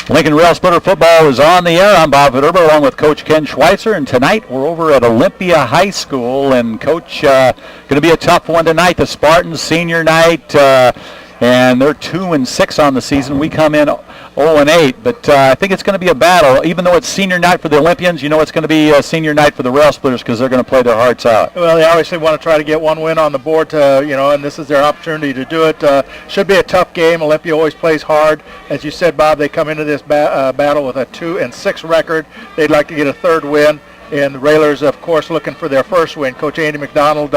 Lincoln Railsplitter football is on the air. I'm Bob Verderber along with Coach Ken Schweitzer, and tonight we're over at Olympia High School, and Coach, going to be a tough one tonight. The Spartans senior night, and they're 2-6 on the season. We come in 0-8, but I think it's going to be a battle. Even though it's senior night for the Olympians, you know it's going to be a senior night for the Railsplitters because they're going to play their hearts out. Well, they obviously want to try to get one win on the board, and this is their opportunity to do it. Should be a tough game. Olympia always plays hard. As you said, Bob, they come into this battle with a 2-6 record. They'd like to get a third win. And the Railers, of course, looking for their first win. Coach Andy McDonald,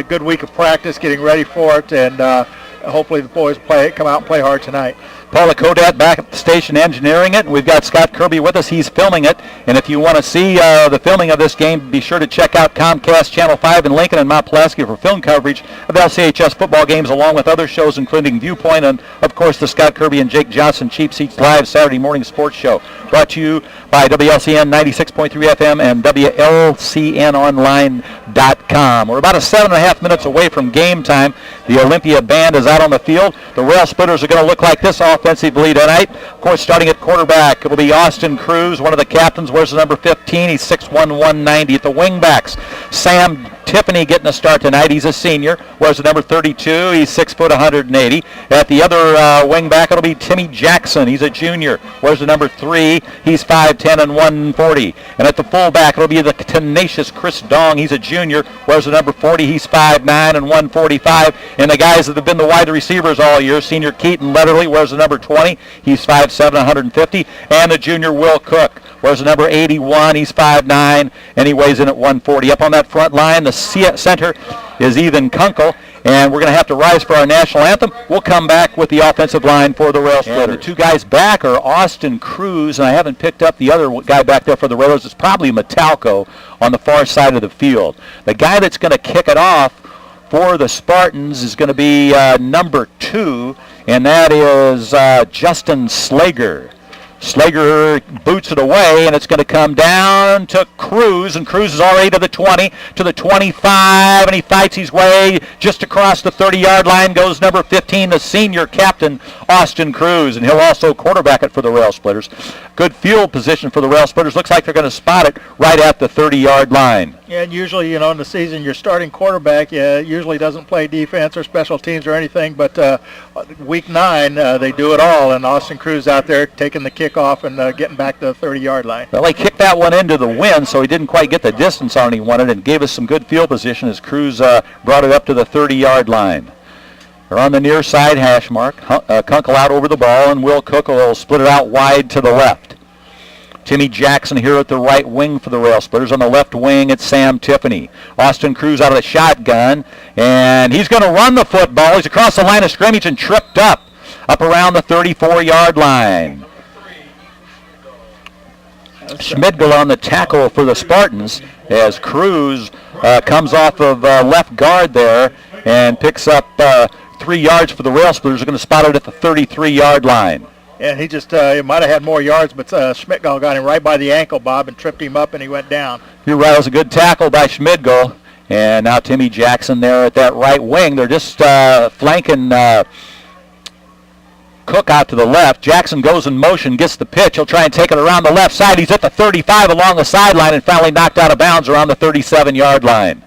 good week of practice, getting ready for it, and hopefully the boys come out and play hard tonight. Paula Kodat back at the station engineering it. We've got Scott Kirby with us. He's filming it. And if you want to see the filming of this game, be sure to check out Comcast Channel 5 in Lincoln and Mount Pulaski for film coverage of LCHS football games, along with other shows, including Viewpoint and, of course, the Scott Kirby and Jake Johnson Cheap Seats Live Saturday morning sports show. Brought to you by WLCN 96.3 FM and WLCNonline.com. We're about 7.5 minutes away from game time. The Olympia band is out on the field. The Railsplitters are going to look like this offensively tonight. Of course, starting at quarterback, it will be Austin Cruz, one of the captains. Wears the number 15. He's 6'1", 190. At the wingbacks, Sam Tiffany getting a start tonight. He's a senior. Wears the number 32. He's 6 foot 180. At the other wingback, it'll be Timmy Jackson. He's a junior. Wears the number 3. He's 5'10" and 140. And at the fullback, it'll be the tenacious Chris Dong. He's a junior. Wears the number 40. He's 5'9" and 145. And the guys that have been the wide receivers all year, senior Keaton Letterly wears the number 20. He's 5'7", 150. And the junior Will Cook wears the number 81. He's 5'9", and he weighs in at 140. Up on that front line, the center is Ethan Kunkel. And we're going to have to rise for our national anthem. We'll come back with the offensive line for the Railsplitters. The two guys back are Austin Cruz, and I haven't picked up the other guy back there for the Railers. It's probably Metalco on the far side of the field. The guy that's going to kick it off for the Spartans is going to be number 2, and that is Justin Slager. Slager boots it away, and it's going to come down to Cruz, and Cruz is already to the 20, to the 25, and he fights his way just across the 30-yard line. Goes number 15, the senior captain, Austin Cruz, and he'll also quarterback it for the Railsplitters. Good field position for the Railsplitters. Looks like they're going to spot it right at the 30-yard line. Yeah, and usually, in the season, your starting quarterback usually doesn't play defense or special teams or anything, but week 9, they do it all, and Austin Cruz out there taking the kickoff and getting back to the 30-yard line. Well, he kicked that one into the wind, so he didn't quite get the distance on it he wanted, and gave us some good field position as Cruz brought it up to the 30-yard line. They're on the near side hash mark. Kunkel out over the ball, and Will Cook will split it out wide to the left. Timmy Jackson here at the right wing for the Railsplitters. On the left wing, it's Sam Tiffany. Austin Cruz out of the shotgun, and he's going to run the football. He's across the line of scrimmage and tripped up around the 34-yard line. Schmidgel on the tackle for the Spartans as Cruz comes off of left guard there and picks up 3 yards for the Railsplitters. They're going to spot it at the 33-yard line. And he just he might have had more yards, but Schmidgel got him right by the ankle, Bob, and tripped him up, and he went down. You're right. It was a good tackle by Schmidgel. And now Timmy Jackson there at that right wing. They're just flanking Cook out to the left. Jackson goes in motion, gets the pitch. He'll try and take it around the left side. He's at the 35 along the sideline and finally knocked out of bounds around the 37-yard line.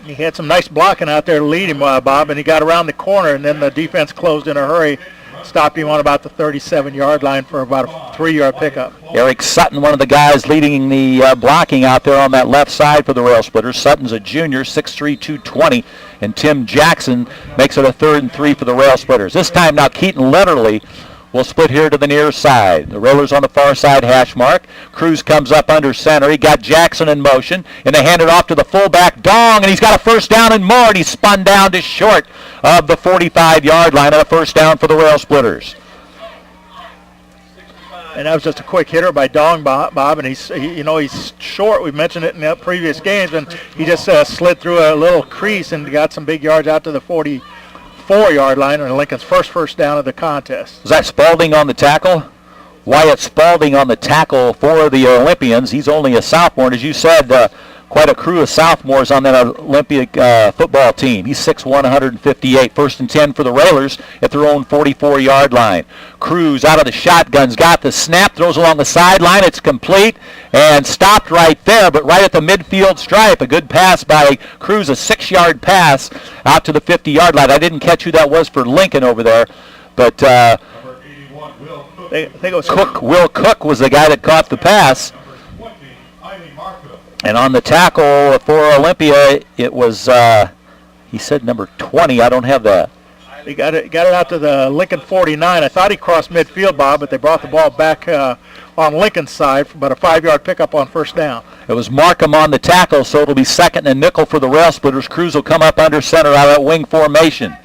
He had some nice blocking out there to lead him, Bob, and he got around the corner, and then the defense closed in a hurry. Stopped him on about the 37-yard line for about a 3-yard pickup. Eric Sutton, one of the guys leading the blocking out there on that left side for the Railsplitters. Sutton's a junior, 6'3", 220, and Tim Jackson makes it a 3rd and 3 for the Railsplitters. This time now Keaton Letterly will split here to the near side. The Railers on the far side hash mark. Cruz comes up under center. He got Jackson in motion, and they hand it off to the fullback, Dong, and he's got a first down and more, and he's spun down to short of the 45-yard line, and a first down for the Railsplitters. And that was just a quick hitter by Dong, Bob, and he's short. We've mentioned it in the previous games, and he just slid through a little crease and got some big yards out to the 44-yard line, and Lincoln's first down of the contest. Is that Spalding on the tackle? Wyatt Spalding on the tackle for the Olympians. He's only a sophomore, and as you said, quite a crew of sophomores on that Olympia football team. He's 6'1", 158. 1st and 10 for the Railers at their own 44-yard line. Cruz out of the shotgun's got the snap, throws along the sideline. It's complete and stopped right there, but right at the midfield stripe. A good pass by Cruz, a 6-yard pass out to the 50-yard line. I didn't catch who that was for Lincoln over there, but I think it was Will Cook was the guy that caught the pass. And on the tackle for Olympia, it was, he said number 20. I don't have that. He got it out to the Lincoln 49. I thought he crossed midfield, Bob, but they brought the ball back on Lincoln's side for about a 5-yard pickup on first down. It was Markham on the tackle, so it'll be 2nd and nickel for the Railsplitters. Cruz will come up under center out of that wing formation.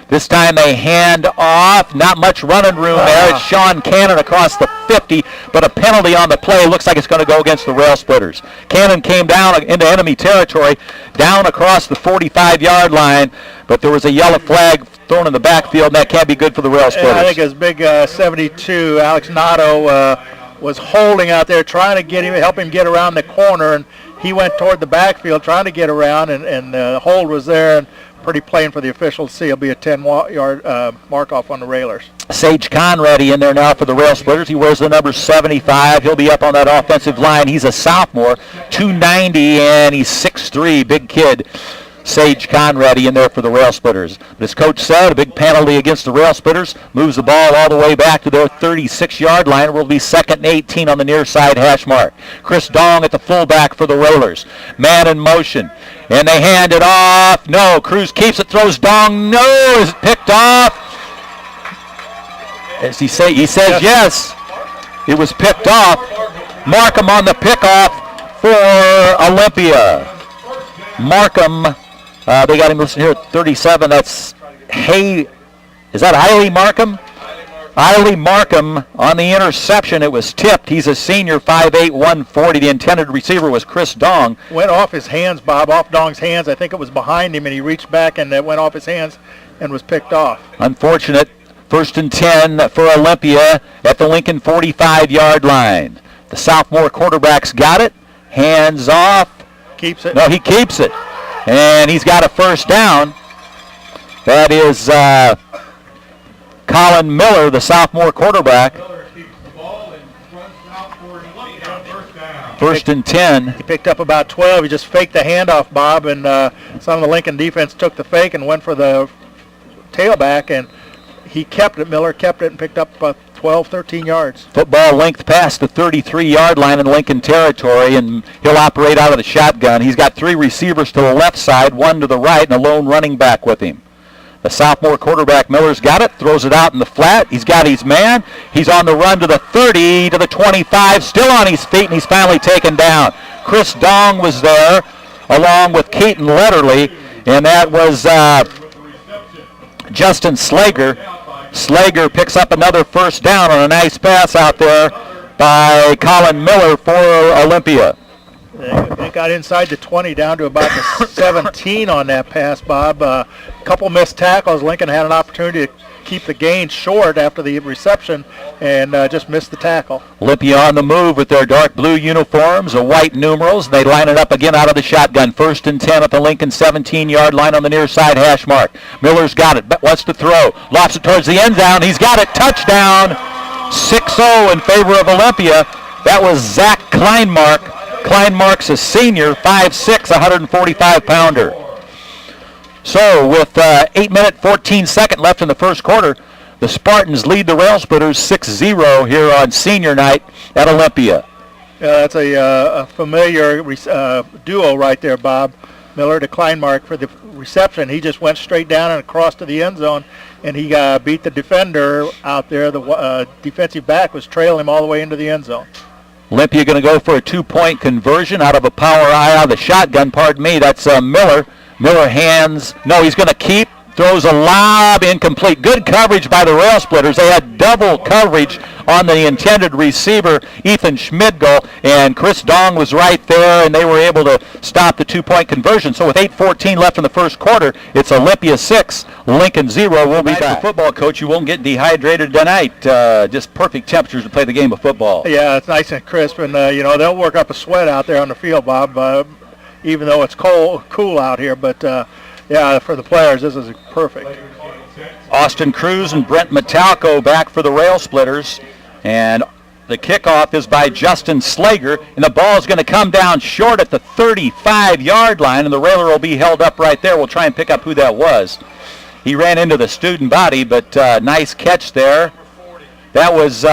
This time they hand off. Not much running room there. It's Sean Cannon across the 50, but a penalty on the play. Looks like it's going to go against the Railsplitters. Cannon came down into enemy territory, down across the 45-yard line, but there was a yellow flag thrown in the backfield, and that can't be good for the Railsplitters. Yeah, I think his big 72, Alex Nato, was holding out there, trying to help him get around the corner, and he went toward the backfield trying to get around, and the hold was there, and pretty plain for the official to see. It'll be a 10-yard mark-off on the Railers. Sage Conradi in there now for the Railsplitters. He wears the number 75. He'll be up on that offensive line. He's a sophomore, 290, and he's 6'3", big kid. Sage Conradi in there for the Railsplitters. But as Coach said, a big penalty against the Railsplitters. Moves the ball all the way back to their 36-yard line. It will be 2nd and 18 on the near side hash mark. Chris Dong at the fullback for the Railers. Man in motion. And they hand it off. No, Cruz keeps it, throws Dong. No, is it picked off? As he says yes. It was picked off. Markham on the pickoff for Olympia. Markham. They got him listed here at 37. That's is that Eiley Markham? Eiley Markham on the interception. It was tipped. He's a senior, 5'8", 140. The intended receiver was Chris Dong. Went off his hands, Bob, off Dong's hands. I think it was behind him, and he reached back, and it went off his hands and was picked off. Unfortunate. 1st and 10 for Olympia at the Lincoln 45-yard line. The sophomore quarterback's got it. Hands off. Keeps it. No, he keeps it. And he's got a first down. That is Colin Miller, the sophomore quarterback. 1st and 10. He picked up about 12. He just faked the handoff, Bob, and some of the Lincoln defense took the fake and went for the tailback, and he kept it. Miller kept it and picked up 12, 13 yards. Football length past the 33-yard line in Lincoln territory, and he'll operate out of the shotgun. He's got 3 receivers to the left side, 1 to the right, and a lone running back with him. The sophomore quarterback, Miller's got it, throws it out in the flat. He's got his man. He's on the run to the 30, to the 25, still on his feet, and he's finally taken down. Chris Dong was there, along with Keaton Letterly, and that was Justin Slager. Slager picks up another first down on a nice pass out there by Colin Miller for Olympia. They got inside the 20 down to about the 17 on that pass, Bob. A couple missed tackles. Lincoln had an opportunity to keep the gain short after the reception and just missed the tackle. Olympia on the move with their dark blue uniforms, the white numerals. They line it up again out of the shotgun. 1st and 10 at the Lincoln 17-yard line on the near side hash mark. Miller's got it, but wants to throw. Lofts it towards the end zone. He's got it. Touchdown. 6-0 in favor of Olympia. That was Zach Kleinmark. Kleinmark's a senior, 5'6", 145-pounder. So with 8 minute, 14 second left in the first quarter, the Spartans lead the Railsplitters 6-0 here on senior night at Olympia. That's a familiar duo right there, Bob. Miller to Kleinmark for the reception. He just went straight down and across to the end zone, and he beat the defender out there. The defensive back was trailing him all the way into the end zone. Olympia going to go for a 2-point conversion out of a power eye out of the shotgun. Pardon me, that's Miller. Miller hands. No, he's going to keep. Throws a lob, incomplete. Good coverage by the Railsplitters. They had double coverage on the intended receiver, Ethan Schmidgall, and Chris Dong was right there, and they were able to stop the 2-point conversion. So with 8:14 left in the first quarter, it's Olympia 6, Lincoln 0. We'll be back. Football coach, you won't get dehydrated tonight. Just perfect temperatures to play the game of football. Yeah, it's nice and crisp, and they'll work up a sweat out there on the field, Bob. even though it's cool out here. But, yeah, for the players, this is perfect. Austin Cruz and Brent Metalco back for the Railsplitters. And the kickoff is by Justin Slager, and the ball is going to come down short at the 35-yard line, and the Railer will be held up right there. We'll try and pick up who that was. He ran into the student body, but nice catch there. That was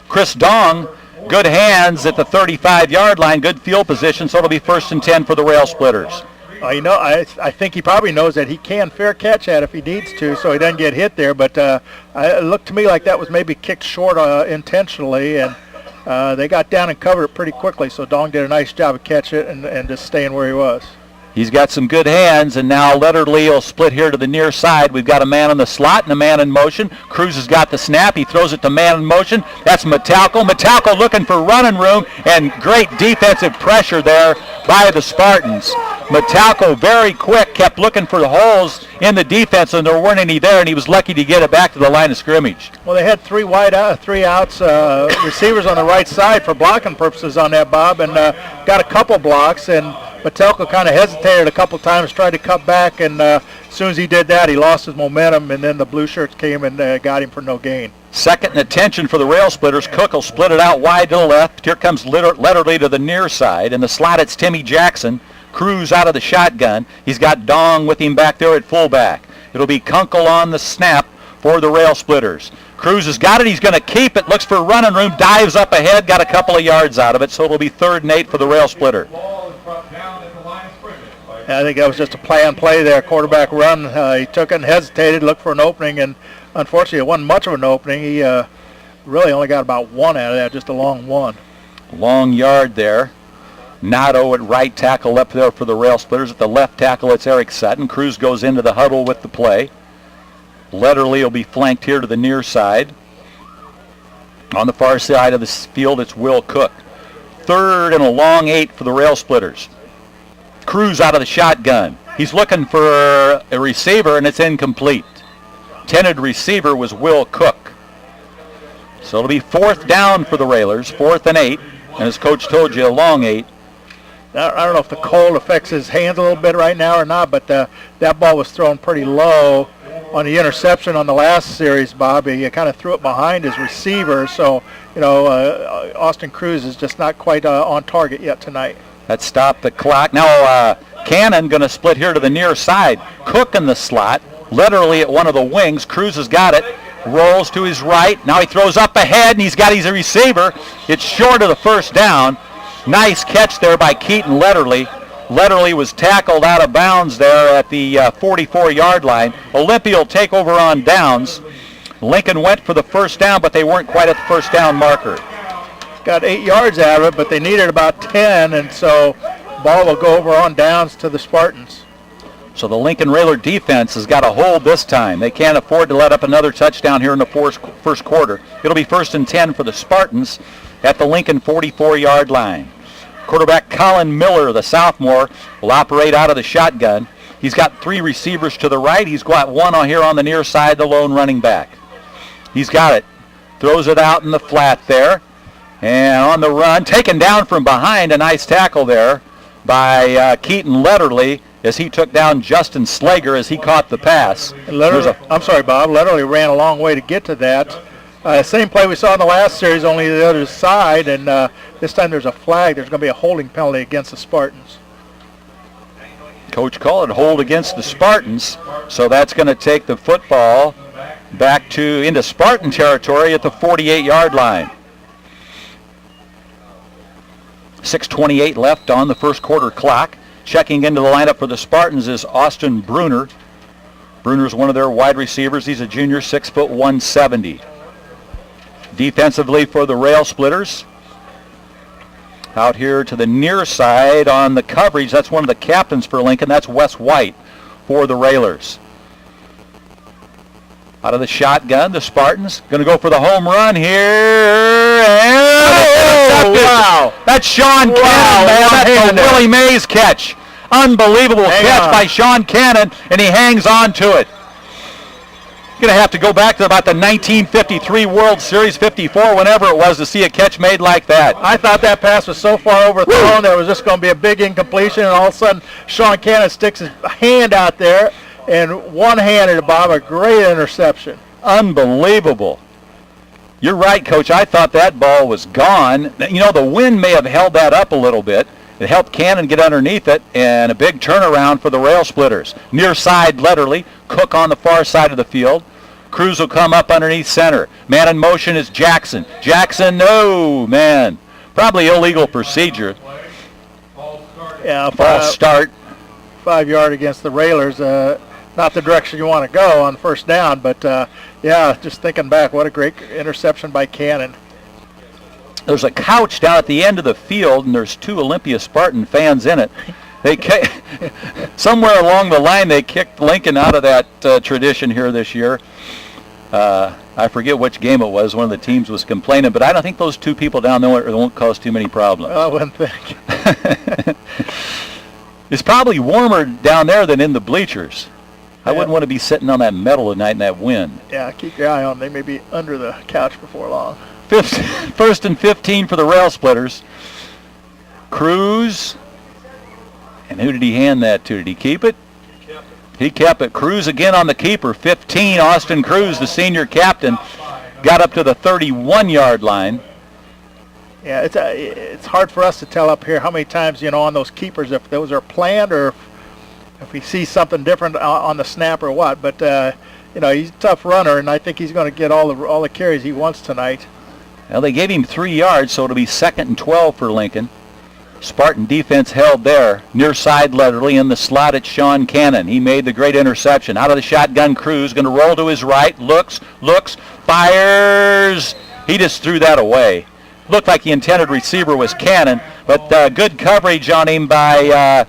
Chris Dong. Good hands at the 35-yard line, good field position, so it'll be 1st and 10 for the Railsplitters. I think he probably knows that he can fair catch that if he needs to, so he doesn't get hit there. But it looked to me like that was maybe kicked short intentionally, and they got down and covered it pretty quickly. So Dong did a nice job of catching it and just staying where he was. He's got some good hands, and now Letterly will split here to the near side. We've got a man on the slot and a man in motion. Cruz has got the snap. He throws it to man in motion. That's Metalco. Metalco looking for running room, and great defensive pressure there by the Spartans. Metalco very quick, kept looking for the holes in the defense, and there weren't any there, and he was lucky to get it back to the line of scrimmage. Well, they had three outs, receivers on the right side for blocking purposes on that, Bob, and got a couple blocks, and Metalco kind of hesitated a couple times, tried to cut back, and as soon as he did that, he lost his momentum, and then the blue shirts came and got him for no gain. Second and attention for the Railsplitters. Cook will split it out wide to the left. Here comes Letterly to the near side. In the slot, it's Timmy Jackson. Cruz out of the shotgun. He's got Dong with him back there at fullback. It'll be Kunkel on the snap for the Railsplitters. Cruz has got it. He's going to keep it. Looks for running room. Dives up ahead. Got a couple of yards out of it. So it'll be 3rd and 8 for the Railsplitter. I think that was just a play there. Quarterback run. He took it and hesitated, looked for an opening, and unfortunately it wasn't much of an opening. He really only got about one out of that, just a long one. Long yard there. Nato at right tackle up there for the Railsplitters. At the left tackle, it's Eric Sutton. Cruz goes into the huddle with the play. Letterly will be flanked here to the near side. On the far side of the field, it's Will Cook. 3rd and a long 8 for the Railsplitters. Cruz out of the shotgun. He's looking for a receiver, and it's incomplete. Intended receiver was Will Cook. So it'll be 4th down for the Railers, 4th and 8. And as Coach told you, a long 8. I don't know if the cold affects his hands a little bit right now or not, but that ball was thrown pretty low on the interception on the last series, Bob. He kind of threw it behind his receiver, so, Austin Cruz is just not quite on target yet tonight. That stopped the clock. Now Cannon going to split here to the near side. Cook in the slot, literally at one of the wings. Cruz has got it. Rolls to his right. Now he throws up ahead, and he's got his receiver. It's short of the 1st down. Nice catch there by Keaton Letterly. Letterly was tackled out of bounds there at the 44-yard line. Olympia will take over on downs. Lincoln went for the 1st down, but they weren't quite at the 1st down marker. Got 8 yards out of it, but they needed about 10, and so ball will go over on downs to the Spartans. So the Lincoln Railer defense has got a hold this time. They can't afford to let up another touchdown here in the first quarter. It'll be 1st and 10 for the Spartans at the Lincoln 44-yard line. Quarterback Colin Miller, the sophomore, will operate out of the shotgun. He's got 3 receivers to the right. He's got one on here on the near side, the lone running back. He's got it. Throws it out in the flat there. And on the run, taken down from behind, a nice tackle there by Keaton Letterly as he took down Justin Slager as he caught the pass. I'm sorry, Bob. Letterly ran a long way to get to that. Same play we saw in the last series, only the other side, and this time there's a flag. There's going to be a holding penalty against the Spartans. Coach called it hold against the Spartans, so that's going to take the football back into Spartan territory at the 48-yard line. 6:28 left on the first quarter clock. Checking into the lineup for the Spartans is Austin Bruner. Bruner's one of their wide receivers. He's a junior, 6'1", 170. Defensively for the Railsplitters, out here to the near side on the coverage, that's one of the captains for Lincoln. That's Wes White for the Railers. Out of the shotgun, the Spartans going to go for the home run here. And wow! That's Sean Cannon, man. That's a Willie Mays catch. Unbelievable catch by Sean Cannon, and he hangs on to it. Going to have to go back to about the 1953 World Series, 54, whenever it was, to see a catch made like that. I thought that pass was so far overthrown there was just going to be a big incompletion, and all of a sudden Sean Cannon sticks his hand out there and one-handed, Bob, a great interception. Unbelievable. You're right, Coach. I thought that ball was gone. You know, the wind may have held that up a little bit. It helped Cannon get underneath it, and a big turnaround for the Railsplitters. Near side, Letterly. Cook on the far side of the field. Cruz will come up underneath center. Man in motion is Jackson. Jackson, no, man. Probably illegal procedure. Yeah, false start. 5 yard against the Railers. Not the direction you want to go on first down, but yeah, just thinking back, what a great interception by Cannon. There's a couch down at the end of the field, and there's 2 Olympia Spartan fans in it. They somewhere along the line, they kicked Lincoln out of that tradition here this year. I forget which game it was. One of the teams was complaining, but I don't think those 2 people down there won't cause too many problems. I wouldn't think. It's probably warmer down there than in the bleachers. I wouldn't want to be sitting on that metal tonight in that wind. Yeah, keep your eye on them. They may be under the couch before long. First and 15 for the Railsplitters. Cruz. And who did he hand that to? Did he keep it? He kept it. Cruz again on the keeper. 15, Austin Cruz, the senior captain, got up to the 31-yard line. Yeah, it's hard for us to tell up here how many times, on those keepers, if those are planned or if we see something different on the snap or what. But, he's a tough runner, and I think he's going to get all the carries he wants tonight. Well, they gave him 3 yards, so it'll be 2nd and 12 for Lincoln. Spartan defense held there. Near side, Letterly in the slot at Sean Cannon. He made the great interception. Out of the shotgun, Cruz going to roll to his right. Looks, fires. He just threw that away. Looked like the intended receiver was Cannon, but good coverage on him by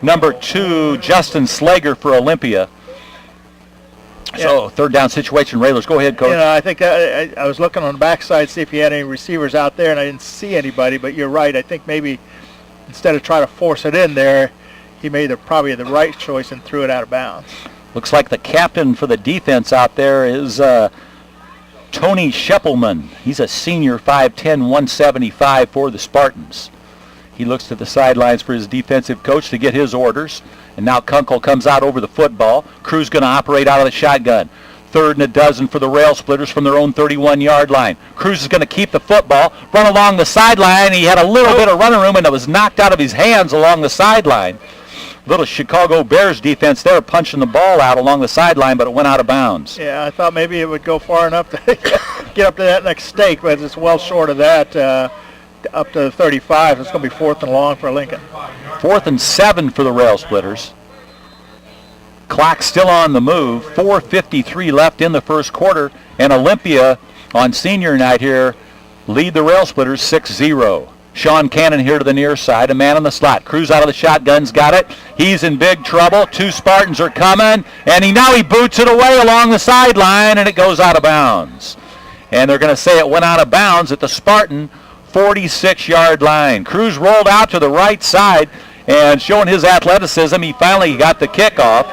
number 2, Justin Slager for Olympia. So, third down situation, Railers. Go ahead, Coach. I think I was looking on the backside to see if he had any receivers out there, and I didn't see anybody, but you're right. I think maybe instead of trying to force it in there, he made probably the right choice and threw it out of bounds. Looks like the captain for the defense out there is Tony Scheppelman. He's a senior, 5'10", 175 for the Spartans. He looks to the sidelines for his defensive coach to get his orders. And now Kunkel comes out over the football. Cruz going to operate out of the shotgun. 3rd and a dozen for the Railsplitters from their own 31-yard line. Cruz is going to keep the football, run along the sideline. He had a little bit of running room, and it was knocked out of his hands along the sideline. Little Chicago Bears defense there punching the ball out along the sideline, but it went out of bounds. Yeah, I thought maybe it would go far enough to get up to that next stake, but it's well short of that. Up to 35. It's going to be 4th and long for Lincoln. 4th and 7 for the Railsplitters. Clock still on the move. 4:53 left in the first quarter. And Olympia on senior night here lead the Railsplitters 6-0. Sean Cannon here to the near side. A man in the slot. Cruz out of the shotgun's got it. He's in big trouble. 2 Spartans are coming. And he boots it away along the sideline, and it goes out of bounds. And they're going to say it went out of bounds at the Spartan 46-yard line. Cruz rolled out to the right side, and showing his athleticism, he finally got the kickoff.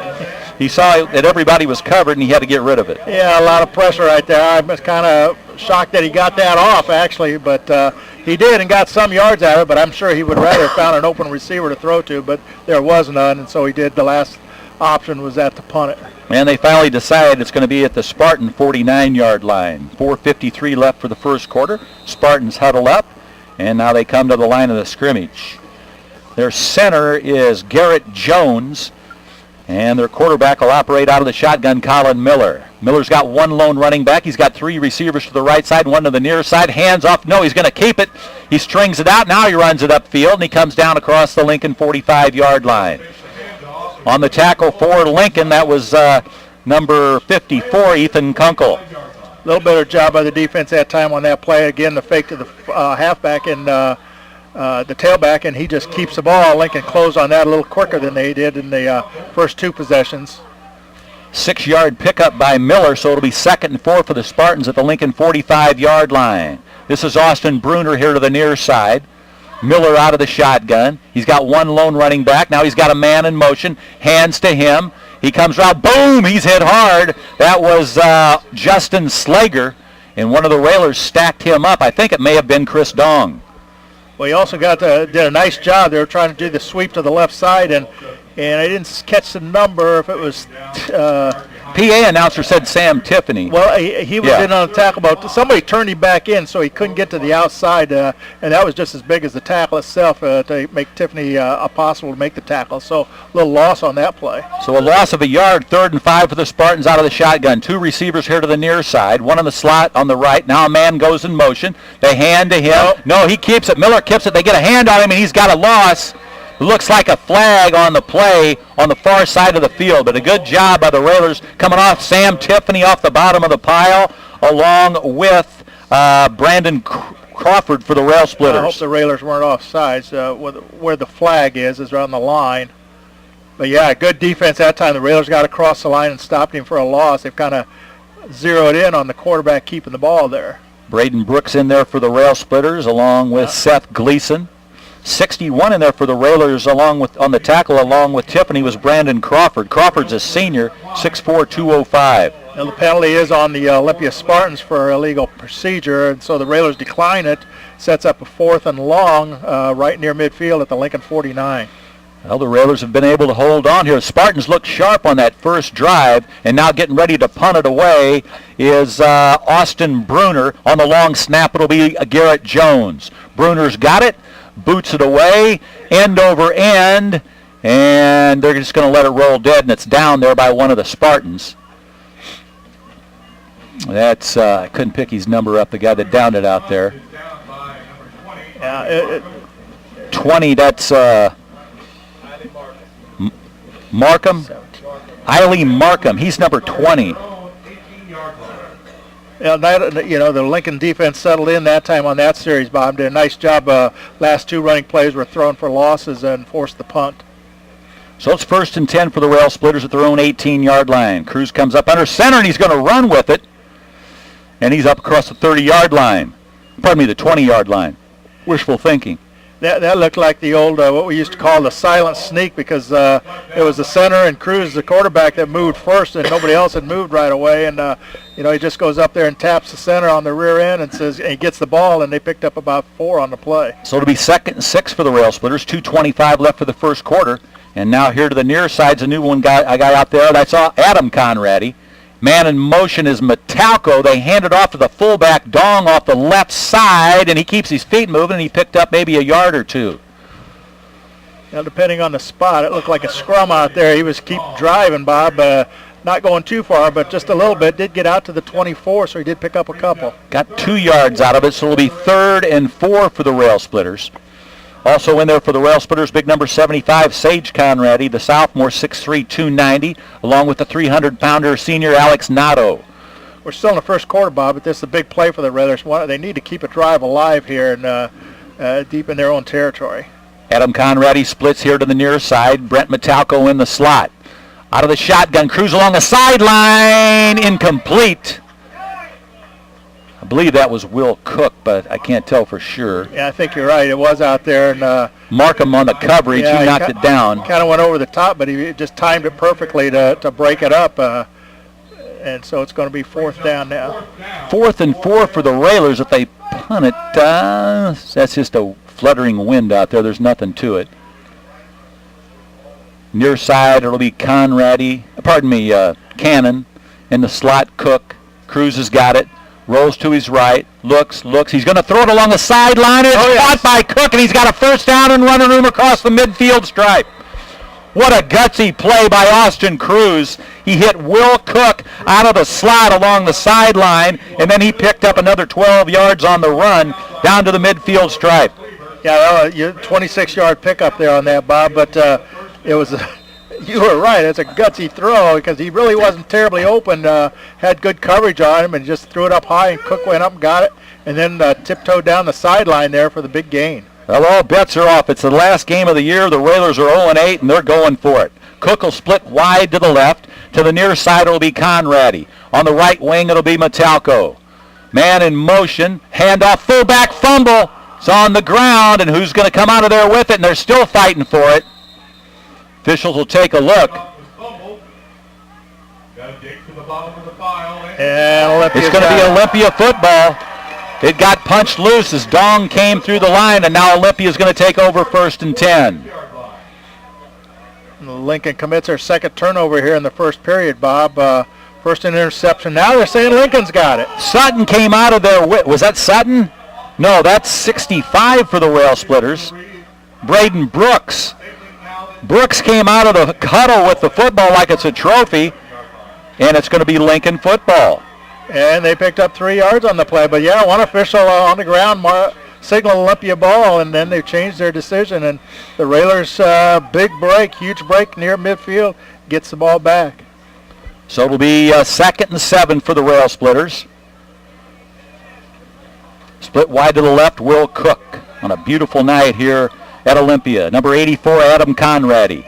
He saw that everybody was covered, and he had to get rid of it. Yeah, a lot of pressure right there. I was kind of shocked that he got that off, actually, but he did and got some yards out of it, but I'm sure he would rather have found an open receiver to throw to, but there was none, and so he did. The last option was that to punt it. And they finally decided it's going to be at the Spartan 49-yard line. 4:53 left for the first quarter. Spartans huddle up, and now they come to the line of the scrimmage. Their center is Garrett Jones, and their quarterback will operate out of the shotgun, Colin Miller. Miller's got 1 lone running back. He's got 3 receivers to the right side, 1 to the near side. Hands off. No, he's going to keep it. He strings it out. Now he runs it upfield, and he comes down across the Lincoln 45-yard line. On the tackle for Lincoln, that was number 54, Ethan Kunkel. A little better job by the defense that time on that play. Again, the fake to the halfback and the tailback, and he just keeps the ball. Lincoln closed on that a little quicker than they did in the first 2 possessions. 6-yard pickup by Miller, so it'll be 2nd and 4 for the Spartans at the Lincoln 45-yard line. This is Austin Bruner here to the near side. Miller out of the shotgun. He's got one lone running back. Now he's got a man in motion. Hands to him. He comes around. Boom! He's hit hard. That was Justin Slager, and one of the Railers stacked him up. I think it may have been Chris Dong. Well, he also did a nice job. They were trying to do the sweep to the left side, and I didn't catch the number if it was. PA announcer said Sam Tiffany. Well, he was in on the tackle, but somebody turned him back in, so he couldn't get to the outside, and that was just as big as the tackle itself to make Tiffany possible to make the tackle. So a little loss on that play. So a loss of a yard, 3rd and 5 for the Spartans out of the shotgun. 2 receivers here to the near side, one in the slot on the right. Now a man goes in motion. They hand to him. No, he keeps it. Miller keeps it. They get a hand on him, and he's got a loss. Looks like a flag on the play on the far side of the field, but a good job by the Railers coming off Sam Tiffany off the bottom of the pile, along with Brandon Crawford for the Railsplitters. I hope the Railers weren't offsides. Where the flag is on the line. But yeah, good defense that time. The Railers got across the line and stopped him for a loss. They've kind of zeroed in on the quarterback keeping the ball there. Braden Brooks in there for the Railsplitters, along with Seth Gleason. 61 in there for the Railers on the tackle along with Tiffany was Brandon Crawford. Crawford's a senior, 6'4", 205. Now the penalty is on the Olympia Spartans for illegal procedure, and so the Railers decline it. Sets up a 4th and long right near midfield at the Lincoln 49. Well, the Railers have been able to hold on here. The Spartans looked sharp on that first drive, and now getting ready to punt it away is Austin Bruner. On the long snap, it'll be Garrett Jones. Bruner's got it. Boots it away, end over end, and they're just going to let it roll dead, and it's down there by one of the Spartans. That's, I couldn't pick his number up, the guy that downed it out there. Yeah, 20, that's Markham. Eiley Markham, he's number 20. The Lincoln defense settled in that time on that series, Bob. Did a nice job. Last 2 running plays were thrown for losses and forced the punt. So it's 1st and 10 for the Railsplitters at their own 18-yard line. Cruz comes up under center, and he's going to run with it. And he's up across the 30-yard line. Pardon me, the 20-yard line. Wishful thinking. That looked like the old, what we used to call the silent sneak, because it was the center and Cruz, the quarterback, that moved first, and nobody else had moved right away. And, he just goes up there and taps the center on the rear end and he gets the ball, and they picked up about 4 on the play. So it'll be 2nd and 6 for the Railsplitters, 2:25 left for the first quarter. And now here to the near side's a guy out there. That's Adam Conradi. Man in motion is Metalco. They hand it off to the fullback, Dong, off the left side, and he keeps his feet moving, and he picked up maybe a yard or 2. Now, depending on the spot, it looked like a scrum out there. He was keep driving, Bob, not going too far, but just a little bit. Did get out to the 24, so he did pick up a couple. Got 2 yards out of it, so it'll be 3rd and 4 for the Railsplitters. Also in there for the Railsplitters, big number 75, Sage Conradi, the sophomore, 6'3", 290, along with the 300-pounder senior Alex Nato. We're still in the first quarter, Bob, but this is a big play for the Railers. They need to keep a drive alive here and deep in their own territory. Adam Conradi splits here to the near side. Brent Metalco in the slot. Out of the shotgun, Cruz along the sideline, incomplete. I believe that was Will Cook, but I can't tell for sure. Yeah, I think you're right. It was out there. And Markham on the coverage. He knocked it down. Kind of went over the top, but he just timed it perfectly to break it up. And so it's going to be 4th down now. 4th and 4 for the Railers. If they punt it, that's just a fluttering wind out there. There's nothing to it. Near side, it'll be Cannon. In the slot, Cook. Cruz has got it. Rolls to his right, looks. He's going to throw it along the sideline. It's caught by Cook, and he's got a 1st down and running room across the midfield stripe. What a gutsy play by Austin Cruz. He hit Will Cook out of the slot along the sideline, and then he picked up another 12 yards on the run down to the midfield stripe. Yeah, 26-yard pickup there on that, Bob, but it was you were right. It's a gutsy throw because he really wasn't terribly open. Had good coverage on him and just threw it up high, and Cook went up and got it, and then tiptoed down the sideline there for the big gain. Well, all bets are off. It's the last game of the year. The Railers are 0-8, and they're going for it. Cook will split wide to the left. To the near side, it'll be Conradi. On the right wing, it'll be Metalco. Man in motion. Handoff, fullback fumble. It's on the ground, and who's going to come out of there with it? And they're still fighting for it. Officials will take a look. And it's going to be Olympia football. It got punched loose as Dong came through the line, and now Olympia is going to take over 1st and 10. Lincoln commits their second turnover here in the first period, Bob. First interception. Now they're saying Lincoln's got it. Sutton came out of there. Was that Sutton? No, that's 65 for the Railsplitters. Braden Brooks. Brooks came out of the huddle with the football like it's a trophy, and it's going to be Lincoln football. And they picked up 3 yards on the play. But, yeah, one official on the ground signaled Olympia ball, and then they changed their decision. And the Railers, big break, huge break near midfield, gets the ball back. So it'll be 2nd and 7 for the Railsplitters. Split wide to the left, Will Cook on a beautiful night here at Olympia. Number 84, Adam Conradi.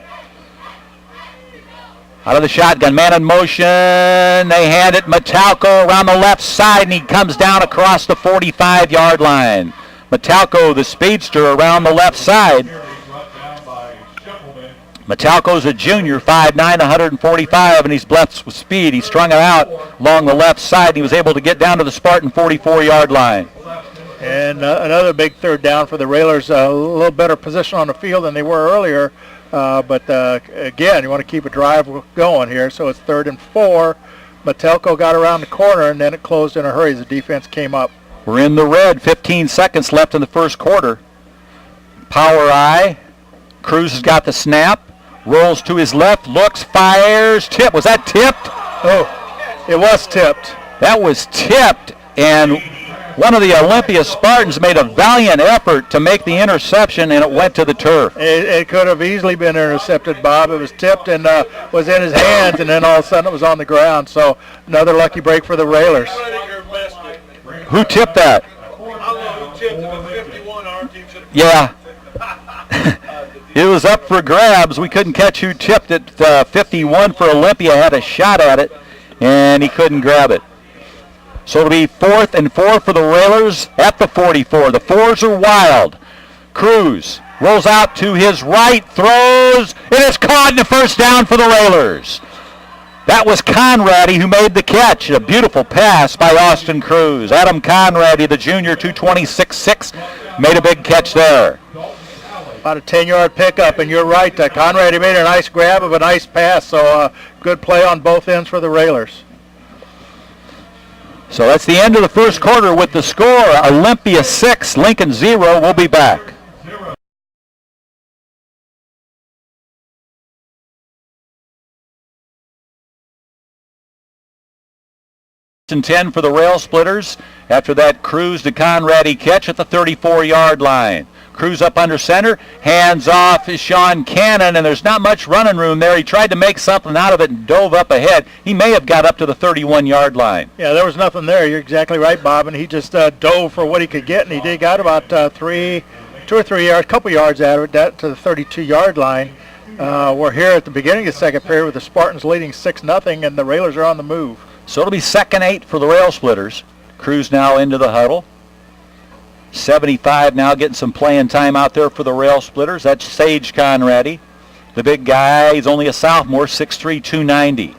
Out of the shotgun, man in motion. They hand it Metalco around the left side, and he comes down across the 45-yard line. Metalco, the speedster, around the left side. Metalco's a junior, 5'9", 145, and he's blessed with speed. He strung it out along the left side, and he was able to get down to the Spartan 44-yard line. And another big third down for the Railers. A little better position on the field than they were earlier. But again, you want to keep a drive going here. So it's 3rd and 4. Metalco got around the corner, and then it closed in a hurry as the defense came up. We're in the red. 15 seconds left in the first quarter. Power eye. Cruz has got the snap. Rolls to his left. Looks. Fires. Tip. Was that tipped? Oh, it was tipped. That was tipped. And one of the Olympia Spartans made a valiant effort to make the interception, and it went to the turf. It could have easily been intercepted, Bob. It was tipped and was in his hands, and then all of a sudden it was on the ground. So another lucky break for the Railers. Who tipped that? Yeah. It was up for grabs. We couldn't catch who tipped it. 51 for Olympia had a shot at it, and he couldn't grab it. So it'll be 4th and 4 for the Railers at the 44. The 4s are wild. Cruz rolls out to his right, throws, and it's caught in the first down for the Railers. That was Conradi who made the catch. A beautiful pass by Austin Cruz. Adam Conradi, the junior, 226.6, made a big catch there. About a 10-yard pickup, and you're right. Conradi made a nice grab of a nice pass, so good play on both ends for the Railers. So that's the end of the first quarter with the score. Olympia 6, Lincoln 0. We'll be back. 10 for the Railsplitters. After that, Cruz to Conradi catch at the 34-yard line. Cruz up under center, hands off is Sean Cannon, and there's not much running room there. He tried to make something out of it and dove up ahead. He may have got up to the 31-yard line. Yeah, there was nothing there. You're exactly right, Bob, and he just dove for what he could get, and he did got about 2 or 3 yards, couple yards out of it, to the 32-yard line. We're here at the beginning of the second period with the Spartans leading 6-0, and the Railers are on the move. So it'll be 2nd and 8 for the Railsplitters. Cruz now into the huddle. 75 now getting some playing time out there for the Railsplitters. That's Sage Conradi. The big guy, he's only a sophomore, 6'3", 290.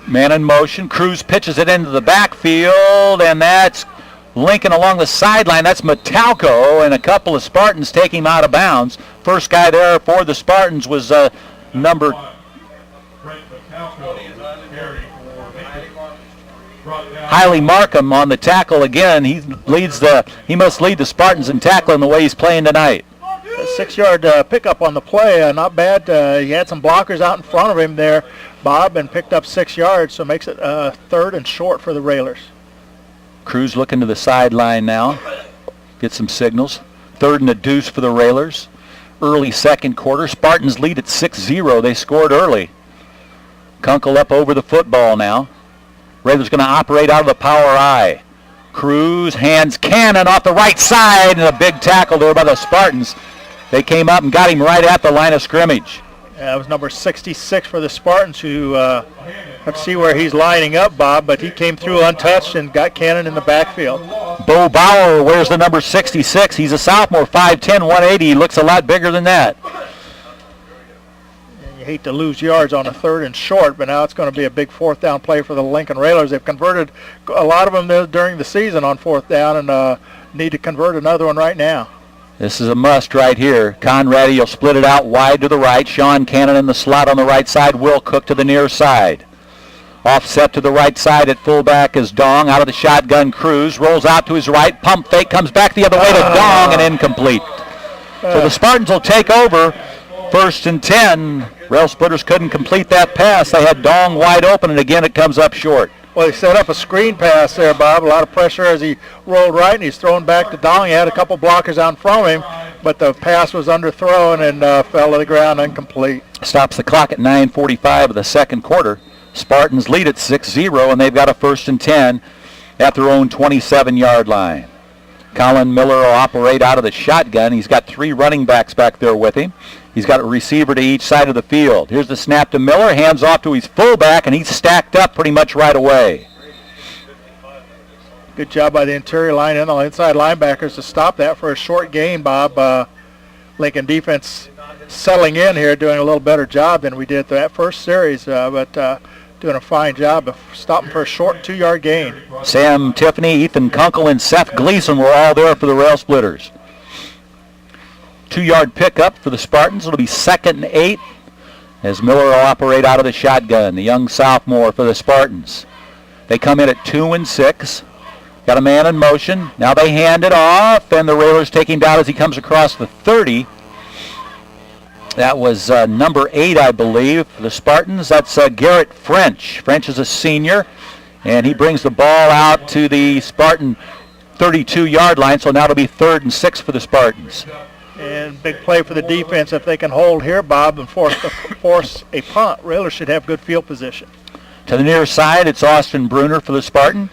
Man in motion. Cruz pitches it into the backfield, and that's Lincoln along the sideline. That's Metalco, and a couple of Spartans take him out of bounds. First guy there for the Spartans was number... Hiley Markham on the tackle again. He must lead the Spartans in tackling the way he's playing tonight. A 6-yard pickup on the play, not bad. He had some blockers out in front of him there, Bob, and picked up 6 yards, so makes it 3rd and short for the Railers. Cruz looking to the sideline now. Get some signals. 3rd and a deuce for the Railers. Early second quarter. Spartans lead at 6-0. They scored early. Kunkel up over the football now. Railers going to operate out of the power eye. Cruz hands Cannon off the right side, and a big tackle there by the Spartans. They came up and got him right at the line of scrimmage. That was number 66 for the Spartans, who let's see where he's lining up, Bob, but he came through untouched and got Cannon in the backfield. Bo Bauer wears the number 66. He's a sophomore, 5'10", 180. He looks a lot bigger than that. You hate to lose yards on a 3rd and short, but now it's going to be a big 4th down play for the Lincoln Railers. They've converted a lot of them during the season on 4th down and need to convert another one right now. This is a must right here. Conradi will split it out wide to the right. Sean Cannon in the slot on the right side. Will Cook to the near side. Offset to the right side at fullback is Dong. Out of the shotgun, Cruz rolls out to his right. Pump fake, comes back the other way to Dong and incomplete. So the Spartans will take over. 1st and 10. Railsplitters couldn't complete that pass. They had Dong wide open, and again it comes up short. Well, he set up a screen pass there, Bob. A lot of pressure as he rolled right, and he's thrown back to Dong. He had a couple blockers out from him, but the pass was underthrown and fell to the ground incomplete. Stops the clock at 9:45 of the second quarter. Spartans lead at 6-0, and they've got a 1st and 10 at their own 27-yard line. Colin Miller will operate out of the shotgun. He's got 3 running backs back there with him. He's got a receiver to each side of the field. Here's the snap to Miller, hands off to his fullback, and he's stacked up pretty much right away. Good job by the interior line and the inside linebackers to stop that for a short gain, Bob. Lincoln defense settling in here, doing a little better job than we did that first series, but doing a fine job of stopping for a short 2-yard gain. Sam Tiffany, Ethan Kunkel, and Seth Gleason were all there for the Railsplitters. 2-yard pickup for the Spartans. It'll be 2nd and 8 as Miller will operate out of the shotgun, the young sophomore for the Spartans. They come in at 2 and 6. Got a man in motion. Now they hand it off, and the Railers take him down as he comes across the 30. That was number 8, I believe, for the Spartans. That's Garrett French. French is a senior, and he brings the ball out to the Spartan 32-yard line, so now it'll be 3rd and 6 for the Spartans. And big play for the defense. If they can hold here, Bob, and force a punt, Railers should have good field position. To the near side, it's Austin Bruner for the Spartan.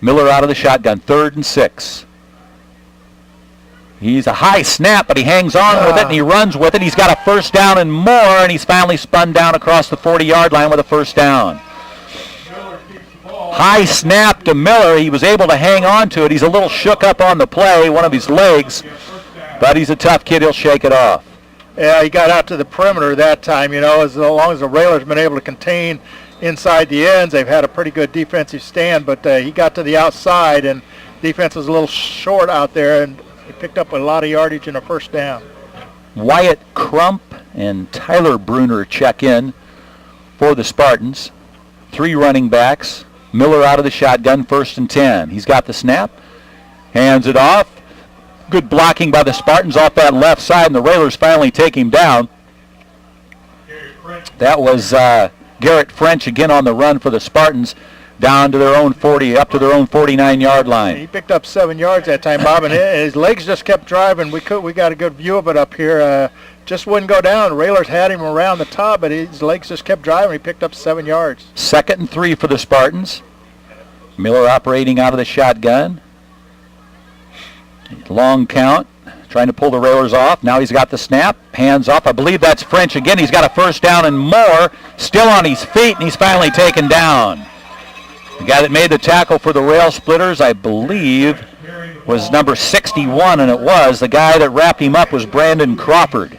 Miller out of the shotgun, 3rd and 6. He's a high snap, but he hangs on with it, and he runs with it. He's got a 1st down and more, and he's finally spun down across the 40-yard line with a 1st down. High snap to Miller. He was able to hang on to it. He's a little shook up on the play, one of his legs, but he's a tough kid. He'll shake it off. Yeah, he got out to the perimeter that time. You know, as long as the Railers have been able to contain inside the ends, they've had a pretty good defensive stand, but he got to the outside, and defense was a little short out there, and he picked up a lot of yardage in a 1st down. Wyatt Crump and Tyler Bruner check in for the Spartans. 3 running backs. Miller out of the shotgun, 1st and 10. He's got the snap, hands it off. Good blocking by the Spartans off that left side, and the Railers finally take him down. That was Garrett French again on the run for the Spartans, down to their own 40, up to their own 49-yard line. He picked up 7 yards that time, Bob, and his legs just kept driving. We got a good view of it up here. Just wouldn't go down. Railers had him around the top, but his legs just kept driving. He picked up 7 yards. 2nd and 3 for the Spartans. Miller operating out of the shotgun. Long count, trying to pull the Railers off. Now he's got the snap, hands off. I believe that's French again. He's got a 1st down and more, still on his feet, and he's finally taken down. The guy that made the tackle for the Railsplitters, I believe, was number 61, and it was. The guy that wrapped him up was Brandon Crawford.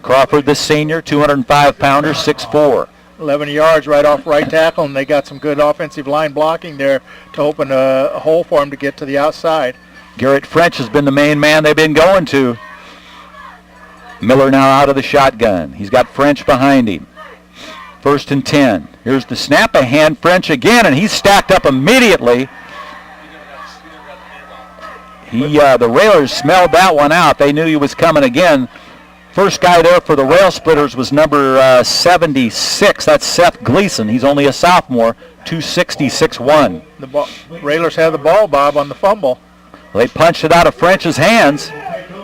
Crawford, the senior, 205-pounder, 6'4". 11 yards right off right tackle, and they got some good offensive line blocking there to open a hole for him to get to the outside. Garrett French has been the main man they've been going to. Miller now out of the shotgun. He's got French behind him. 1st and 10. Here's the snap, a hand French again, and he's stacked up immediately. The Railers smelled that one out. They knew he was coming again. First guy there for the Railsplitters was number 76. That's Seth Gleason. He's only a sophomore, 260, 6'1". The Railers have the ball, Bob, on the fumble. They punched it out of French's hands.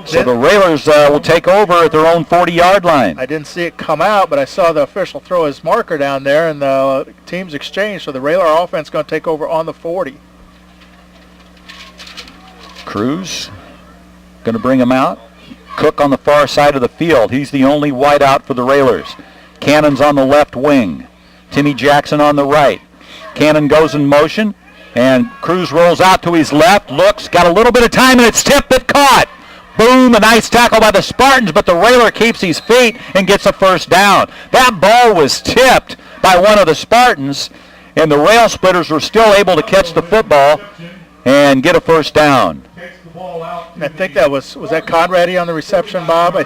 So the Railers will take over at their own 40-yard line. I didn't see it come out, but I saw the official throw his marker down there, and the teams exchanged. So the Railer offense is going to take over on the 40. Cruz going to bring him out. Cook on the far side of the field. He's the only wideout for the Railers. Cannon's on the left wing. Timmy Jackson on the right. Cannon goes in motion. And Cruz rolls out to his left, looks, got a little bit of time, and it's tipped but caught. Boom, a nice tackle by the Spartans, but the Railer keeps his feet and gets a first down. That ball was tipped by one of the Spartans, and the Railsplitters were still able to catch the football and get a first down. I think that was that Conrady on the reception, Bob? I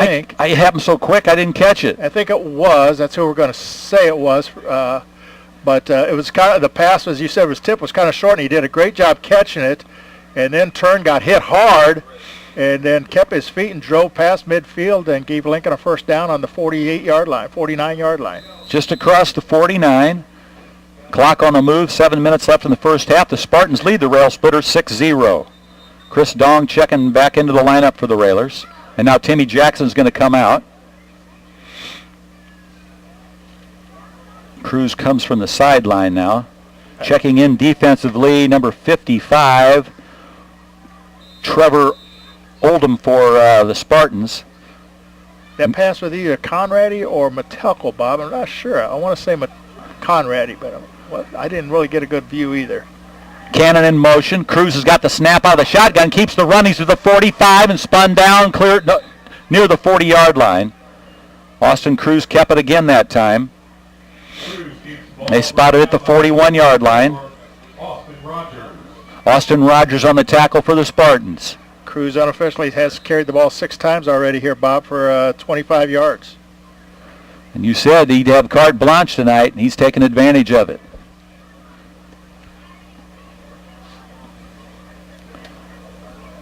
think. It happened so quick I didn't catch it. I think it was. That's who we're going to say it was. But it was kind of, the pass, as you said, was tipped, was kind of short, and he did a great job catching it, and then got hit hard, and then kept his feet and drove past midfield and gave Lincoln a first down on the 49-yard line. Just across the 49. Clock on the move, 7 minutes left in the first half. The Spartans lead the Railsplitters 6-0. Chris Dong checking back into the lineup for the Railers. And now Timmy Jackson's going to come out. Cruz comes from the sideline now. Checking in defensively, number 55, Trevor Oldham for the Spartans. That pass was either Conrady or Metelko, Bob. I'm not sure. I want to say Conrady, but I didn't really get a good view either. Cannon in motion. Cruz has got the snap out of the shotgun, keeps the run. He's to the 45 and spun down, clear near the 40-yard line. Austin Cruz kept it again that time. They spotted it at the 41-yard line. Austin Rogers on the tackle for the Spartans. Cruz unofficially has carried the ball 6 times already here, Bob, for 25 yards. And you said he'd have carte blanche tonight, and he's taken advantage of it.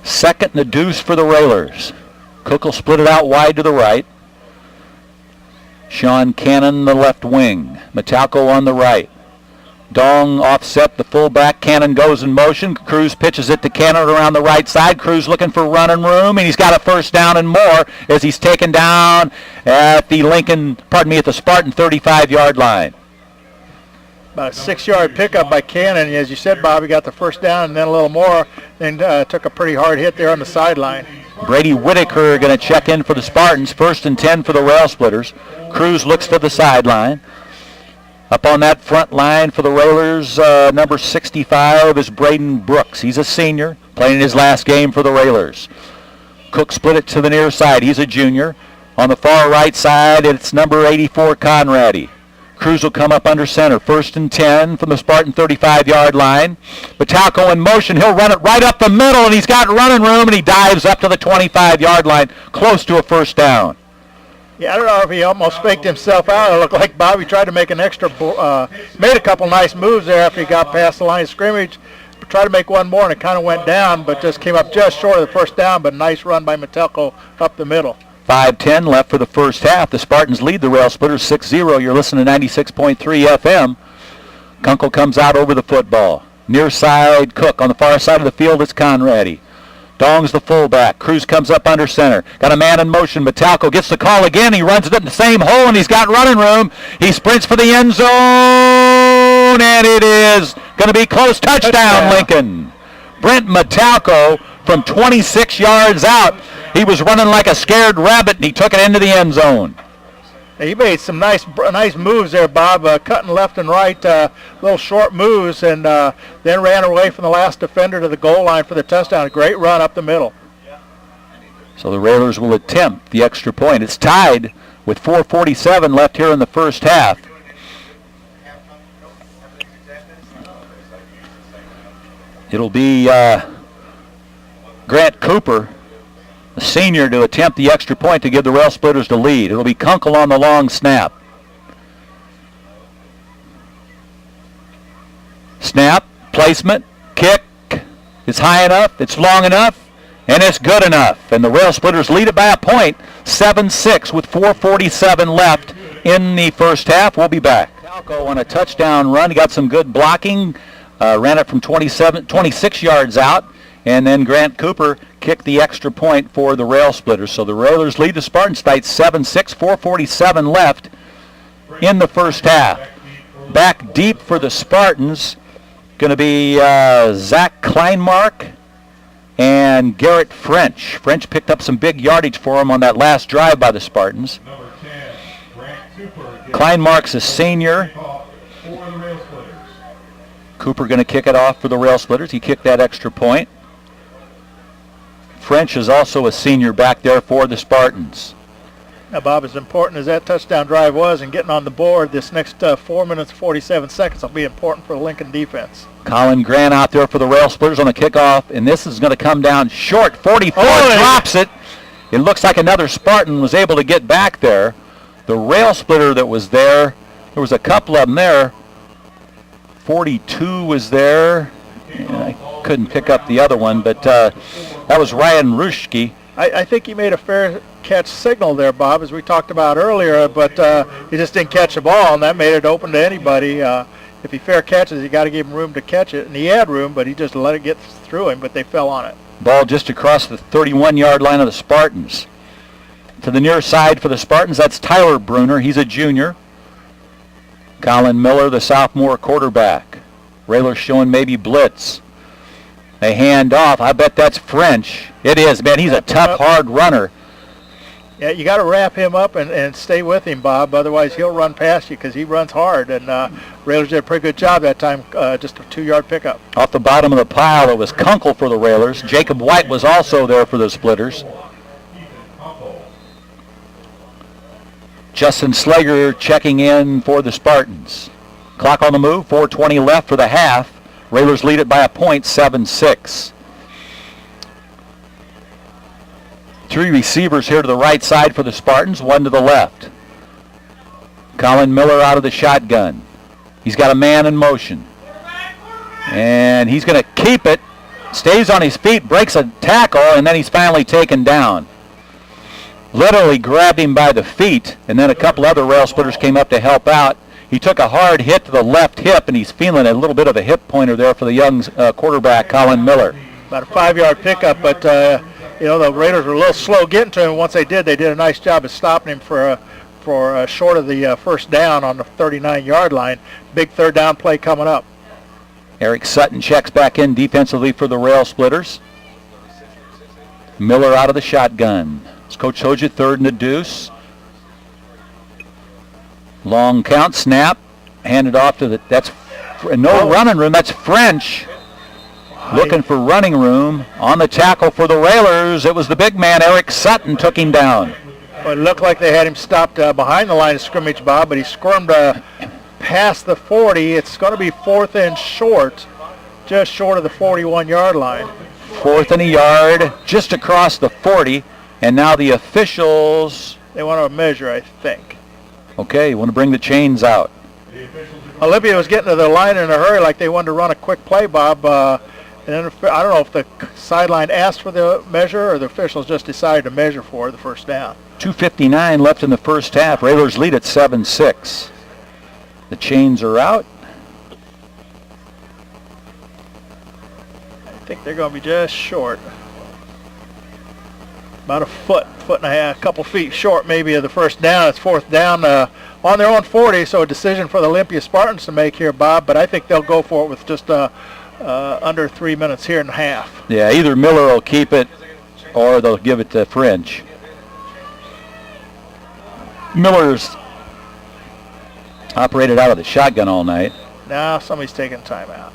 Second and a deuce for the Railers. Cook will split it out wide to the right. Sean Cannon, the left wing. Metalco on the right. Dong offset the fullback. Cannon goes in motion. Cruz pitches it to Cannon around the right side. Cruz looking for running room, and he's got a first down and more as he's taken down at the at the Spartan 35-yard line. About a 6-yard pickup by Cannon. As you said, Bob, he got the first down and then a little more, then took a pretty hard hit there on the sideline. Brady Whitaker going to check in for the Spartans. 1st and 10 for the Railsplitters. Cruz looks to the sideline. Up on that front line for the Railers, number 65 is Braden Brooks. He's a senior, playing his last game for the Railers. Cook split it to the near side. He's a junior. On the far right side, it's number 84, Conrady. Cruz will come up under center. 1st and 10 from the Spartan 35-yard line. Metalco in motion. He'll run it right up the middle, and he's got running room, and he dives up to the 25-yard line, close to a first down. Yeah, I don't know if he almost faked himself out. It looked like Bobby tried to make an extra, made a couple nice moves there after he got past the line of scrimmage. Tried to make one more, and it kind of went down, but just came up just short of the first down, but nice run by Metalco up the middle. 5:10 left for the first half. The Spartans lead the Railsplitters 6-0. You're listening to 96.3 FM. Kunkel comes out over the football. Near side, Cook. On the far side of the field, it's Conrady. Dong's the fullback. Cruz comes up under center. Got a man in motion. Metalco gets the call again. He runs it in the same hole, and he's got running room. He sprints for the end zone, and it is going to be close. Touchdown, Lincoln. Brent Metalco from 26 yards out. He was running like a scared rabbit, and he took it into the end zone. He made some nice moves there, Bob, cutting left and right, little short moves, and then ran away from the last defender to the goal line for the touchdown. A great run up the middle. So the Railers will attempt the extra point. It's tied with 4:47 left here in the first half. It'll be Grant Cooper, the senior, to attempt the extra point to give the Railsplitters the lead. It'll be Kunkel on the long snap. Snap, placement, kick. It's high enough, it's long enough, and it's good enough. And the Railsplitters lead it by a point, 7-6 with 4:47 left in the first half. We'll be back. Metalco on a touchdown run. He got some good blocking. Ran it from 26 yards out. And then Grant Cooper kicked the extra point for the Railsplitters. So the Railers lead the Spartans tonight 7-6, 4:47 left in the first half. Back deep for the Spartans, going to be Zach Kleinmark and Garrett French. French picked up some big yardage for him on that last drive by the Spartans. Number 10, Grant Cooper. Kleinmark's a senior. For the Railsplitters. Cooper going to kick it off for the Railsplitters. He kicked that extra point. French is also a senior back there for the Spartans. Now, Bob, as important as that touchdown drive was and getting on the board, this next 4 minutes, 47 seconds will be important for the Lincoln defense. Colin Grant out there for the Railsplitters on the kickoff, and this is going to come down short. 44 drops it. It looks like another Spartan was able to get back there. The Railsplitter that was there was a couple of them there. 42 was there. I couldn't pick up the other one, but that was Ryan Ruschke. I think he made a fair catch signal there, Bob, as we talked about earlier, but he just didn't catch the ball, and that made it open to anybody. If he fair catches, you got to give him room to catch it, and he had room, but he just let it get through him, but they fell on it. Ball just across the 31-yard line of the Spartans. To the near side for the Spartans, that's Tyler Bruner. He's a junior. Colin Miller, the sophomore quarterback. Raylor showing maybe blitz. They hand off. I bet that's French. It is, man. He's a tough, hard runner. Yeah, you got to wrap him up and stay with him, Bob. Otherwise, he'll run past you because he runs hard. And Railers did a pretty good job that time, just a 2-yard pickup. Off the bottom of the pile, it was Kunkel for the Railers. Jacob White was also there for the Splitters. Justin Slager checking in for the Spartans. Clock on the move, 4:20 left for the half. Railers lead it by a point, 7-6. 3 receivers here to the right side for the Spartans, 1 to the left. Colin Miller out of the shotgun. He's got a man in motion. And he's going to keep it. Stays on his feet, breaks a tackle, and then he's finally taken down. Literally grabbed him by the feet, and then a couple other Railsplitters came up to help out. He took a hard hit to the left hip, and he's feeling a little bit of a hip pointer there for the young quarterback, Colin Miller. About a 5-yard pickup, but the Raiders were a little slow getting to him. Once they did a nice job of stopping him for short of the first down on the 39-yard line. Big third down play coming up. Eric Sutton checks back in defensively for the Railsplitters. Miller out of the shotgun. As Coach told you, 3rd and a deuce. Long count, snap, handed off to that's running room. That's French. Looking for running room. On the tackle for the Railers, it was the big man, Eric Sutton, took him down. Well, it looked like they had him stopped behind the line of scrimmage, Bob, but he squirmed past the 40. It's going to be 4th and short, just short of the 41-yard line. 4th and a yard, just across the 40. And now the officials... They want to measure, I think. Okay, you want to bring the chains out. Olympia was getting to the line in a hurry, like they wanted to run a quick play, Bob. And then I don't know if the sideline asked for the measure or the officials just decided to measure for the first down. 2:59 left in the first half. Railers lead at 7-6. The chains are out. I think they're going to be just short. About a foot and a half, a couple feet short maybe of the first down. It's 4th down on their own 40, so a decision for the Olympia Spartans to make here, Bob, but I think they'll go for it with just under 3 minutes here and a half. Yeah, either Miller will keep it or they'll give it to French. Miller's operated out of the shotgun all night. Now somebody's taking timeout.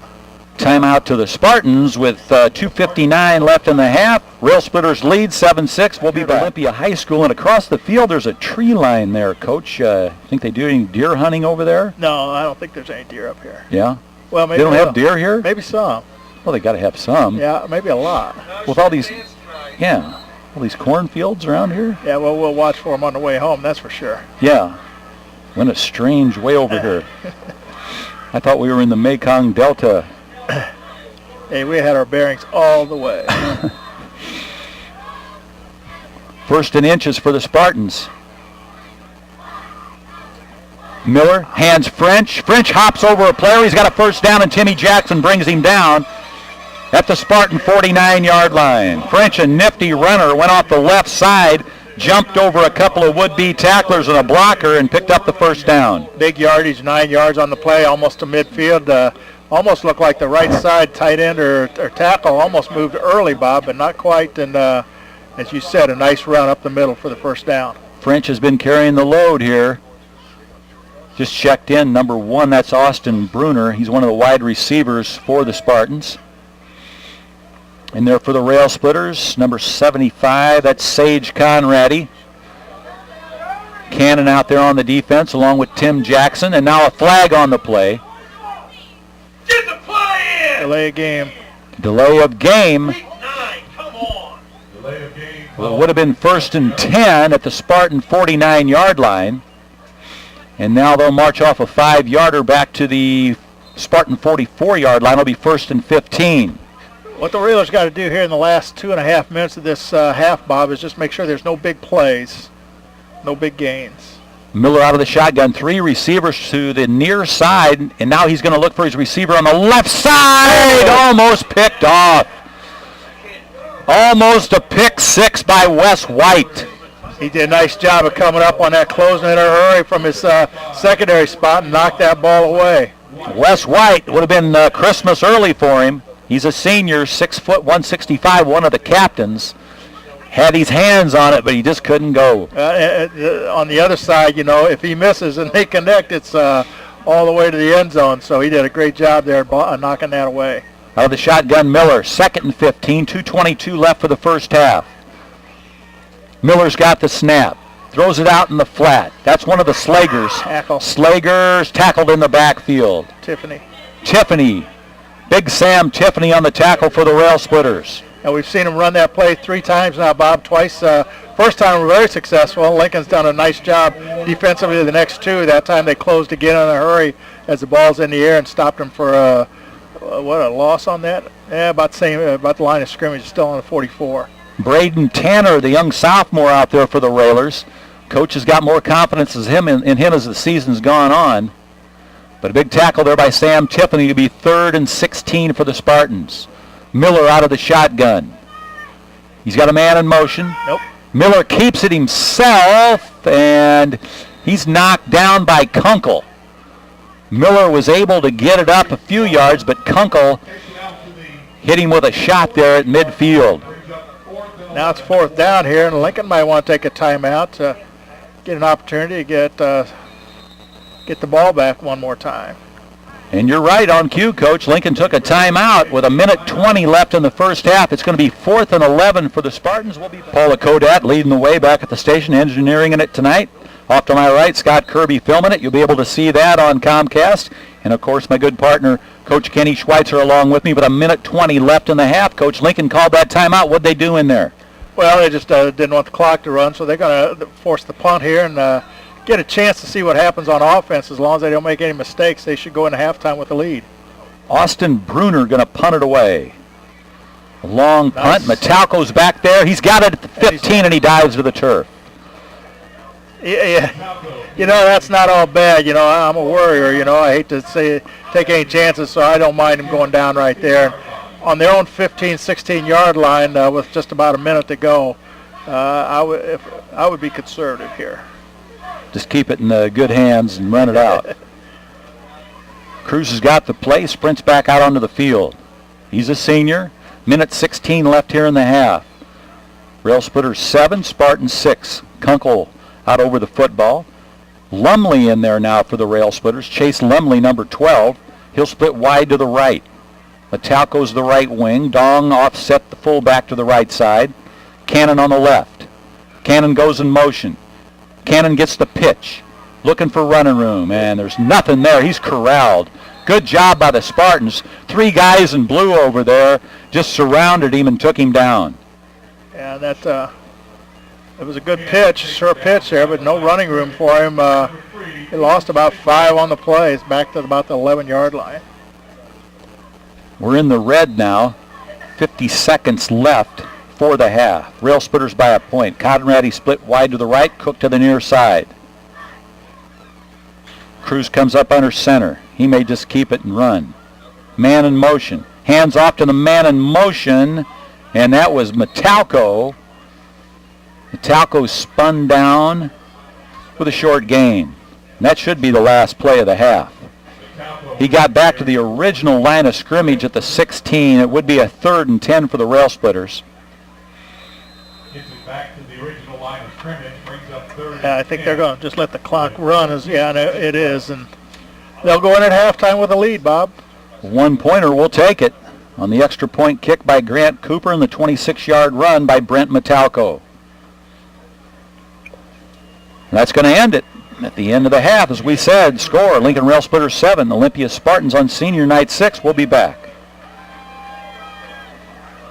Timeout to the Spartans with 2:59 left in the half. Railsplitters lead 7-6. We'll be back. Olympia High School, and across the field there's a tree line there, Coach. Think they do any deer hunting over there? No, I don't think there's any deer up here. Yeah? Well, maybe they don't have deer here? Maybe some. Well, they got to have some. Yeah, maybe a lot. With all these cornfields around here? Yeah, well, we'll watch for them on the way home, that's for sure. Yeah. Went a strange way over here. I thought we were in the Mekong Delta. Hey, we had our bearings all the way. 1st and inches for the Spartans. Miller hands French. French hops over a player. He's got a first down, and Timmy Jackson brings him down at the Spartan 49-yard line. French, a nifty runner, went off the left side, jumped over a couple of would-be tacklers and a blocker, and picked up the first down. Big yardage, 9 yards on the play, almost to midfield. Almost looked like the right side tight end or tackle almost moved early, Bob, but not quite. And as you said, a nice run up the middle for the first down. French has been carrying the load here. just checked in. Number 1, that's Austin Bruner. He's one of the wide receivers for the Spartans. And there for the Railsplitters, number 75, that's Sage Conradi. Cannon out there on the defense along with Tim Jackson. And now a flag on the play. Get the play in! Delay of game. Delay of game. Week 9, come on! Delay of game. Well, it would have been 1st and 10 at the Spartan 49-yard line. And now they'll march off a 5-yarder back to the Spartan 44-yard line. It'll be 1st and 15. What the Railers got to do here in the last 2.5 minutes of this half, Bob, is just make sure there's no big plays, no big gains. Miller out of the shotgun, 3 receivers to the near side, and now he's going to look for his receiver on the left side. Almost picked off. Almost a pick 6 by Wes White. He did a nice job of coming up on that closing in a hurry from his secondary spot and knocked that ball away. Wes White would have been Christmas early for him. He's a senior, 6 foot, 165, one of the captains. Had his hands on it, but he just couldn't go. On the other side, you know, if he misses and they connect, it's all the way to the end zone. So he did a great job there knocking that away. Out of the shotgun, Miller, 2nd and 15, 2:22 left for the first half. Miller's got the snap. Throws it out in the flat. That's one of the Slagers. Tackle. Slagers tackled in the backfield. Tiffany. Big Sam Tiffany on the tackle for the Railsplitters. And we've seen him run that play 3 times now, Bob. Twice. First time very successful. Lincoln's done a nice job defensively the next 2. That time they closed again in a hurry as the ball's in the air and stopped him for a loss on that? Yeah, about the line of scrimmage, still on the 44. Braden Tanner, the young sophomore out there for the Railers. Coach has got more confidence in him as the season's gone on. But a big tackle there by Sam Tiffany to be 3rd and 16 for the Spartans. Miller out of the shotgun. He's got a man in motion. Nope. Miller keeps it himself, and he's knocked down by Kunkel. Miller was able to get it up a few yards, but Kunkel hit him with a shot there at midfield. Now it's 4th down here, and Lincoln might want to take a timeout to get an opportunity to get the ball back one more time. And you're right on cue, Coach. Lincoln took a timeout with 1:20 left in the first half. It's going to be 4th and 11 for the Spartans. Paula Kodat leading the way back at the station, engineering in it tonight. Off to my right, Scott Kirby filming it. You'll be able to see that on Comcast. And, of course, my good partner, Coach Kenny Schweitzer, along with me. With 1:20 left in the half, Coach, Lincoln called that timeout. What'd they do in there? Well, they just didn't want the clock to run, so they're going to force the punt here and get a chance to see what happens on offense. As long as they don't make any mistakes, they should go into halftime with the lead. Austin Bruner going to punt it away. A long punt. Metalco's back there. He's got it at the 15, and he dives to the turf. Yeah, you know, that's not all bad. You know, I'm a worrier. You know, I hate to take any chances, so I don't mind him going down right there. On their own 15, 16-yard line with just about a minute to go, I would be conservative here. Just keep it in good hands and run it out. Cruz has got the play, sprints back out onto the field. He's a senior. 1:16 left here in the half. Railsplitters 7, Spartans 6. Kunkel out over the football. Lumley in there now for the Railsplitters. Chase Lumley, number 12. He'll split wide to the right. Metalco's the right wing. Dong offset the fullback to the right side. Cannon on the left. Cannon goes in motion. Cannon gets the pitch. Looking for running room, and there's nothing there. He's corralled. Good job by the Spartans. 3 guys in blue over there just surrounded him and took him down. And that it was a good pitch, sure pitch there, but no running room for him. He lost about 5 on the play. It's back to about the 11-yard line. We're in the red now. 50 seconds left for the half. Railsplitters by a point. Conradi split wide to the right, Cook to the near side. Cruz comes up under center. He may just keep it and run. Man in motion. Hands off to the man in motion, and that was Metalco. Metalco spun down with a short gain. And that should be the last play of the half. He got back to the original line of scrimmage at the 16. It would be a 3rd and 10 for the Railsplitters. Gets it back to the original line of scrimmage, brings up third. Yeah, I think they're going to just let the clock run. And it is. And they'll go in at halftime with a lead, Bob. 1-pointer, we'll take it. On the extra point kick by Grant Cooper and the 26-yard run by Brent Metalco. That's going to end it. At the end of the half, as we said, score Lincoln Railsplitters 7, Olympia Spartans on senior night 6. We'll be back.